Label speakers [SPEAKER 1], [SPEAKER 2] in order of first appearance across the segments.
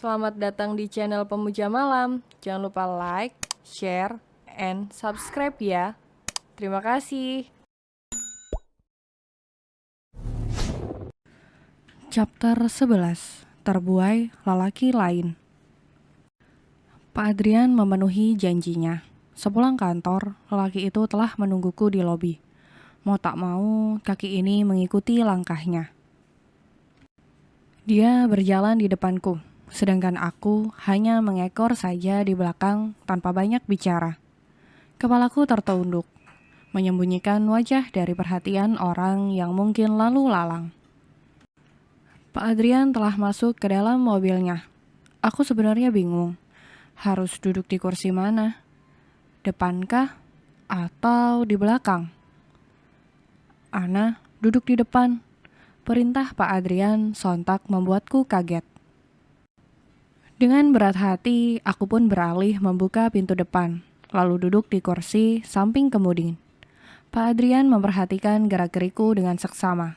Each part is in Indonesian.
[SPEAKER 1] Selamat datang di channel Pemuja Malam. Jangan lupa like, share, and subscribe ya. Terima kasih.
[SPEAKER 2] Chapter 11. Terbuai lelaki lain. Pak Adrian memenuhi janjinya. Sepulang kantor, lelaki itu telah menungguku di lobi. Mau tak mau, kaki ini mengikuti langkahnya. Dia berjalan di depanku, sedangkan aku hanya mengekor saja di belakang tanpa banyak bicara. Kepalaku tertunduk, menyembunyikan wajah dari perhatian orang yang mungkin lalu lalang. Pak Adrian telah masuk ke dalam mobilnya. Aku sebenarnya bingung, harus duduk di kursi mana? Depankah atau di belakang? Ana duduk di depan. Perintah Pak Adrian sontak membuatku kaget. Dengan berat hati, aku pun beralih membuka pintu depan, lalu duduk di kursi samping kemudi. Pak Adrian memperhatikan gerak-geriku dengan seksama.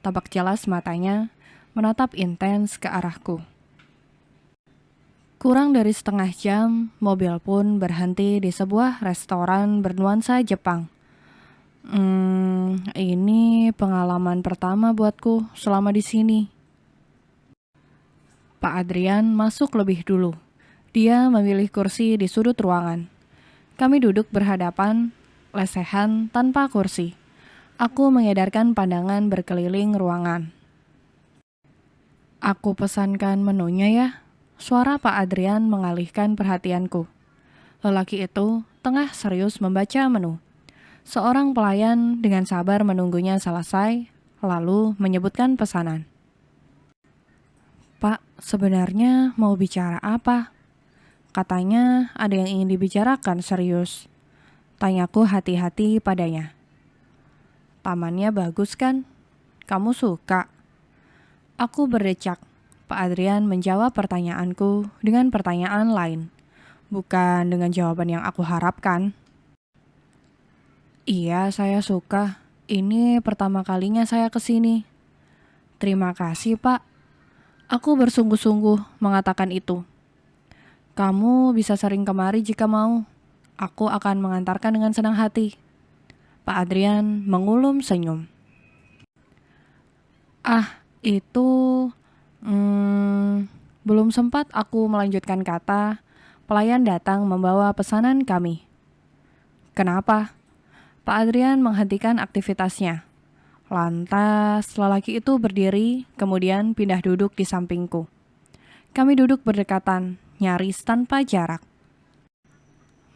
[SPEAKER 2] Tampak jelas matanya menatap intens ke arahku. Kurang dari setengah jam, mobil pun berhenti di sebuah restoran bernuansa Jepang. Ini pengalaman pertama buatku selama di sini. Pak Adrian masuk lebih dulu. Dia memilih kursi di sudut ruangan. Kami duduk berhadapan, lesehan tanpa kursi. Aku mengedarkan pandangan berkeliling ruangan. Aku pesankan menunya ya. Suara Pak Adrian mengalihkan perhatianku. Lelaki itu tengah serius membaca menu. Seorang pelayan dengan sabar menunggunya selesai, lalu menyebutkan pesanan. Pak, sebenarnya mau bicara apa? Katanya ada yang ingin dibicarakan serius. Tanyaku hati-hati padanya. Tamannya bagus kan? Kamu suka? Aku berdecak. Pak Adrian menjawab pertanyaanku dengan pertanyaan lain. Bukan dengan jawaban yang aku harapkan. Iya, saya suka. Ini pertama kalinya saya kesini. Terima kasih, Pak. Aku bersungguh-sungguh mengatakan itu. Kamu bisa sering kemari jika mau. Aku akan mengantarkan dengan senang hati. Pak Adrian mengulum senyum. Itu... belum sempat aku melanjutkan kata, pelayan datang membawa pesanan kami. Kenapa? Pak Adrian menghentikan aktivitasnya. Lantas, lelaki itu berdiri, kemudian pindah duduk di sampingku. Kami duduk berdekatan, nyaris tanpa jarak.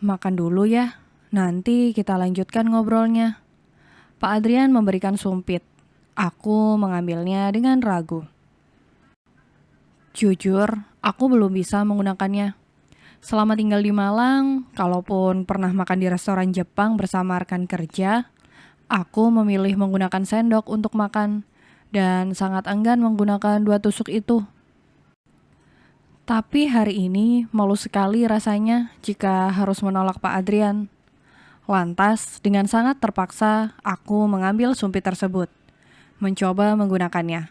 [SPEAKER 2] Makan dulu ya, nanti kita lanjutkan ngobrolnya. Pak Adrian memberikan sumpit. Aku mengambilnya dengan ragu. Jujur, aku belum bisa menggunakannya. Selama tinggal di Malang, kalaupun pernah makan di restoran Jepang bersama rekan kerja, aku memilih menggunakan sendok untuk makan dan sangat enggan menggunakan dua tusuk itu. Tapi hari ini malu sekali rasanya jika harus menolak Pak Adrian. Lantas, dengan sangat terpaksa, aku mengambil sumpit tersebut, mencoba menggunakannya.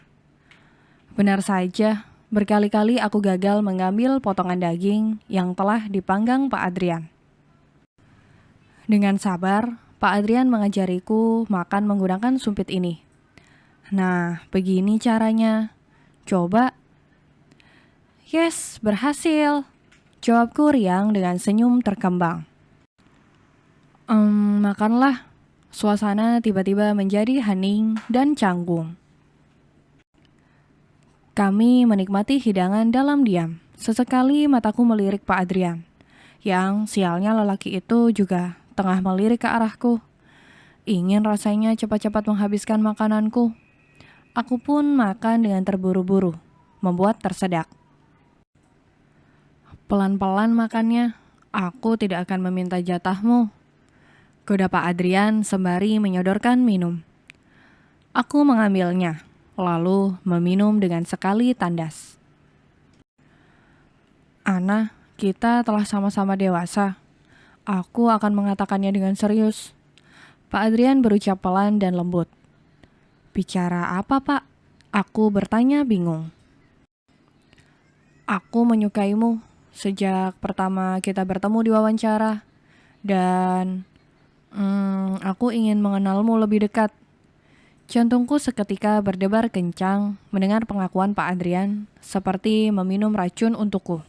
[SPEAKER 2] Benar saja, berkali-kali aku gagal mengambil potongan daging yang telah dipanggang Pak Adrian. Dengan sabar, Pak Adrian mengajariku makan menggunakan sumpit ini. Nah, begini caranya. Coba. Yes, berhasil. Jawabku riang dengan senyum terkembang. Makanlah. Suasana tiba-tiba menjadi hening dan canggung. Kami menikmati hidangan dalam diam. Sesekali mataku melirik Pak Adrian. Yang sialnya lelaki itu juga tengah melirik ke arahku. Ingin rasanya cepat-cepat menghabiskan makananku. Aku pun makan dengan terburu-buru, membuat tersedak. Pelan-pelan makannya, aku tidak akan meminta jatahmu. Goda Pak Adrian sembari menyodorkan minum. Aku mengambilnya, lalu meminum dengan sekali tandas. Ana, kita telah sama-sama dewasa. Aku akan mengatakannya dengan serius. Pak Adrian berucap pelan dan lembut. Bicara apa, Pak? Aku bertanya bingung. Aku menyukaimu sejak pertama kita bertemu di wawancara. Dan aku ingin mengenalmu lebih dekat. Jantungku seketika berdebar kencang mendengar pengakuan Pak Adrian seperti meminum racun untukku.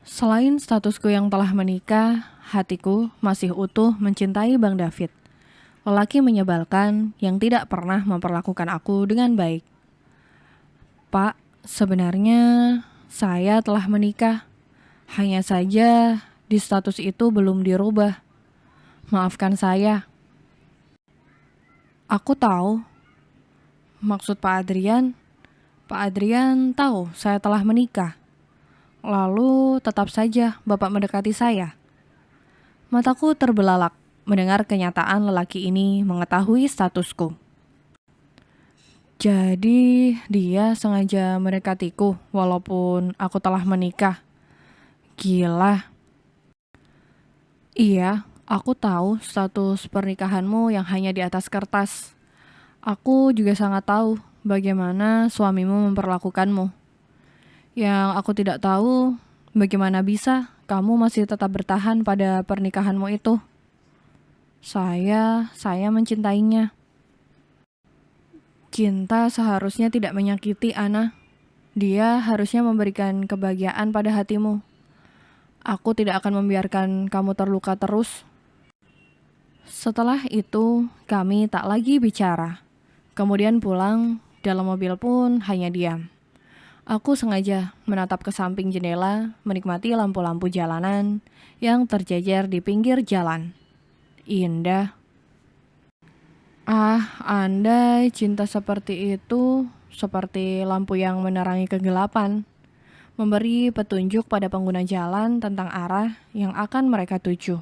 [SPEAKER 2] Selain statusku yang telah menikah, hatiku masih utuh mencintai Bang David. Lelaki menyebalkan yang tidak pernah memperlakukan aku dengan baik. Pak, sebenarnya saya telah menikah. Hanya saja di status itu belum dirubah. Maafkan saya. Aku tahu maksud Pak Adrian. Pak Adrian tahu saya telah menikah. Lalu tetap saja Bapak mendekati saya. Mataku terbelalak mendengar kenyataan lelaki ini mengetahui statusku. Jadi dia sengaja mendekatiku walaupun aku telah menikah. Gila. Iya, aku tahu status pernikahanmu yang hanya di atas kertas. Aku juga sangat tahu bagaimana suamimu memperlakukanmu. Yang aku tidak tahu, bagaimana bisa kamu masih tetap bertahan pada pernikahanmu itu. Saya mencintainya. Cinta seharusnya tidak menyakiti, Ana. Dia harusnya memberikan kebahagiaan pada hatimu. Aku tidak akan membiarkan kamu terluka terus. Setelah itu, kami tak lagi bicara. Kemudian pulang, dalam mobil pun hanya diam. Aku sengaja menatap ke samping jendela, menikmati lampu-lampu jalanan yang terjejer di pinggir jalan. Indah. Andai cinta seperti itu, seperti lampu yang menerangi kegelapan, memberi petunjuk pada pengguna jalan tentang arah yang akan mereka tuju.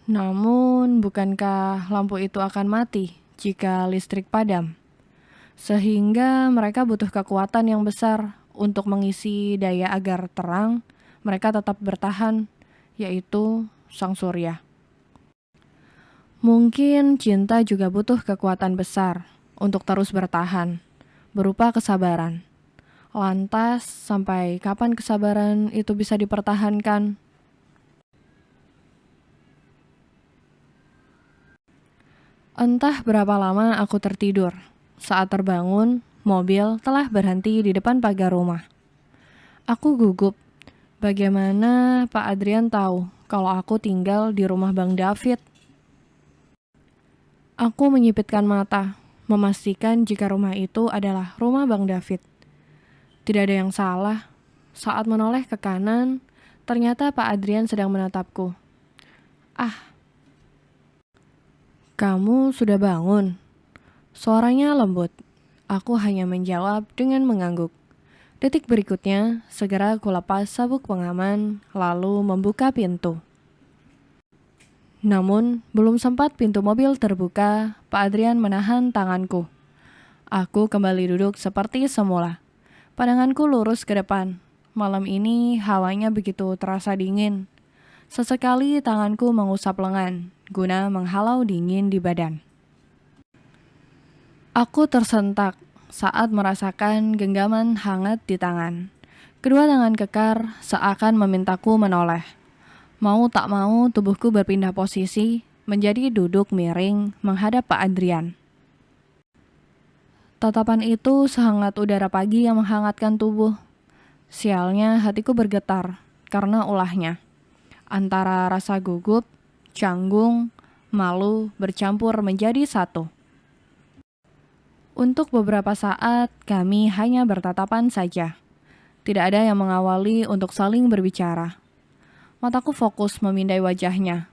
[SPEAKER 2] Namun, bukankah lampu itu akan mati jika listrik padam? Sehingga mereka butuh kekuatan yang besar untuk mengisi daya agar terang, mereka tetap bertahan, yaitu Sang Surya. Mungkin cinta juga butuh kekuatan besar untuk terus bertahan, berupa kesabaran. Lantas, sampai kapan kesabaran itu bisa dipertahankan? Entah berapa lama aku tertidur. Saat terbangun, mobil telah berhenti di depan pagar rumah. Aku gugup. Bagaimana Pak Adrian tahu kalau aku tinggal di rumah Bang David? Aku menyipitkan mata, memastikan jika rumah itu adalah rumah Bang David. Tidak ada yang salah. Saat menoleh ke kanan, ternyata Pak Adrian sedang menatapku. Kamu sudah bangun? Suaranya lembut. Aku hanya menjawab dengan mengangguk. Detik berikutnya, segera kulepas sabuk pengaman, lalu membuka pintu. Namun, belum sempat pintu mobil terbuka, Pak Adrian menahan tanganku. Aku kembali duduk seperti semula. Pandanganku lurus ke depan. Malam ini hawanya begitu terasa dingin. Sesekali tanganku mengusap lengan, guna menghalau dingin di badan. Aku tersentak saat merasakan genggaman hangat di tangan. Kedua tangan kekar seakan memintaku menoleh. Mau tak mau tubuhku berpindah posisi, menjadi duduk miring menghadap Pak Adrian. Tatapan itu sehangat udara pagi yang menghangatkan tubuh. Sialnya hatiku bergetar karena ulahnya. Antara rasa gugup, canggung, malu bercampur menjadi satu. Untuk beberapa saat kami hanya bertatapan saja. Tidak ada yang mengawali untuk saling berbicara. Mataku fokus memindai wajahnya.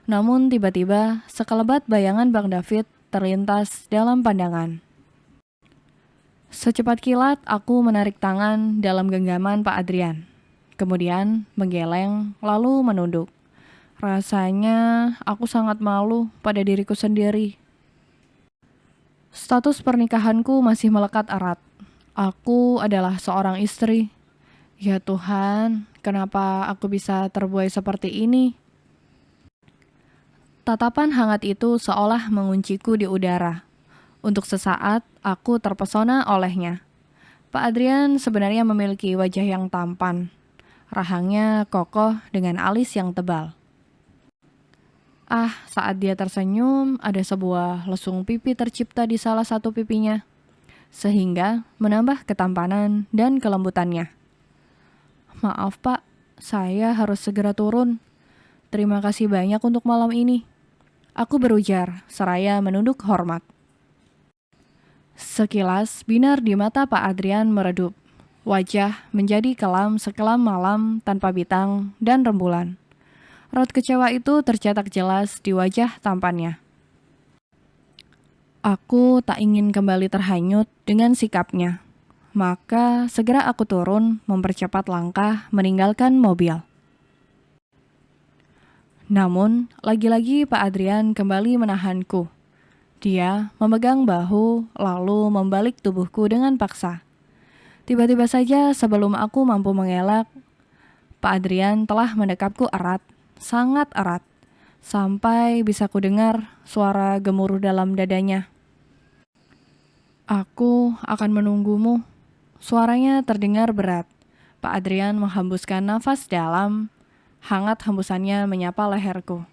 [SPEAKER 2] Namun tiba-tiba sekelebat bayangan Bang David terlintas dalam pandangan. Secepat kilat aku menarik tangan dalam genggaman Pak Adrian. Kemudian menggeleng lalu menunduk. Rasanya aku sangat malu pada diriku sendiri. Status pernikahanku masih melekat erat. Aku adalah seorang istri. Ya Tuhan, kenapa aku bisa terbuai seperti ini? Tatapan hangat itu seolah mengunciku di udara. Untuk sesaat, aku terpesona olehnya. Pak Adrian sebenarnya memiliki wajah yang tampan. Rahangnya kokoh dengan alis yang tebal. Saat dia tersenyum, ada sebuah lesung pipi tercipta di salah satu pipinya, sehingga menambah ketampanan dan kelembutannya. Maaf Pak, saya harus segera turun. Terima kasih banyak untuk malam ini. Aku berujar, seraya menunduk hormat. Sekilas, binar di mata Pak Adrian meredup. Wajah menjadi kelam sekelam malam tanpa bintang dan rembulan. Raut kecewa itu tercetak jelas di wajah tampannya. Aku tak ingin kembali terhanyut dengan sikapnya. Maka segera aku turun mempercepat langkah meninggalkan mobil. Namun, lagi-lagi Pak Adrian kembali menahanku. Dia memegang bahu lalu membalik tubuhku dengan paksa. Tiba-tiba saja sebelum aku mampu mengelak, Pak Adrian telah mendekapku erat, sangat erat, sampai bisa kudengar suara gemuruh dalam dadanya. Aku akan menunggumu. Suaranya terdengar berat. Pak Adrian menghembuskan nafas dalam, hangat hembusannya menyapa leherku.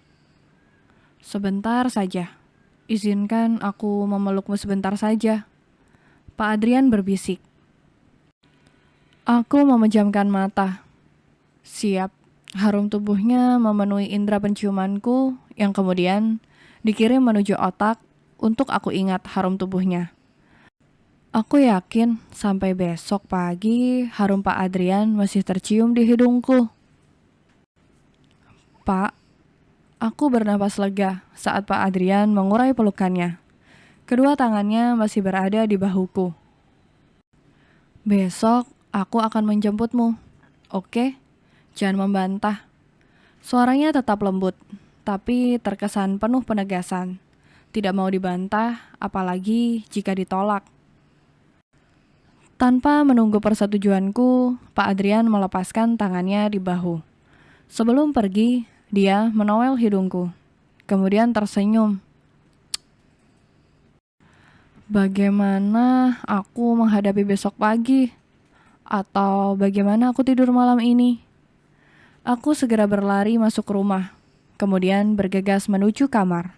[SPEAKER 2] Sebentar saja. Izinkan aku memelukmu sebentar saja. Pak Adrian berbisik. Aku memejamkan mata. Siap, harum tubuhnya memenuhi indera penciumanku yang kemudian dikirim menuju otak untuk aku ingat harum tubuhnya. Aku yakin sampai besok pagi harum Pak Adrian masih tercium di hidungku. Pak, aku bernapas lega saat Pak Adrian mengurai pelukannya. Kedua tangannya masih berada di bahuku. Besok aku akan menjemputmu, oke? Jangan membantah. Suaranya tetap lembut, tapi terkesan penuh penegasan. Tidak mau dibantah, apalagi jika ditolak. Tanpa menunggu persetujuanku, Pak Adrian melepaskan tangannya di bahu. Sebelum pergi, dia menowel hidungku, kemudian tersenyum. Bagaimana aku menghadapi besok pagi? Atau bagaimana aku tidur malam ini? Aku segera berlari masuk rumah, kemudian bergegas menuju kamar.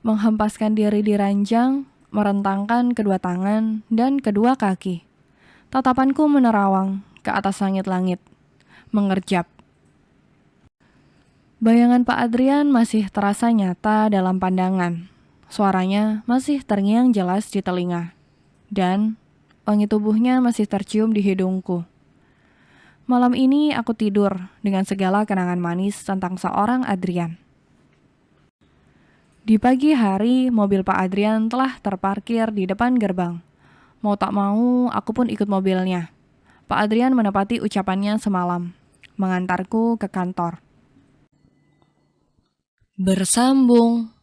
[SPEAKER 2] Menghempaskan diri di ranjang, merentangkan kedua tangan dan kedua kaki. Tatapanku menerawang ke atas langit-langit, mengerjap. Bayangan Pak Adrian masih terasa nyata dalam pandangan. Suaranya masih terngiang jelas di telinga. Dan wangi tubuhnya masih tercium di hidungku. Malam ini aku tidur dengan segala kenangan manis tentang seorang Adrian. Di pagi hari, mobil Pak Adrian telah terparkir di depan gerbang. Mau tak mau, aku pun ikut mobilnya. Pak Adrian menepati ucapannya semalam, mengantarku ke kantor. Bersambung.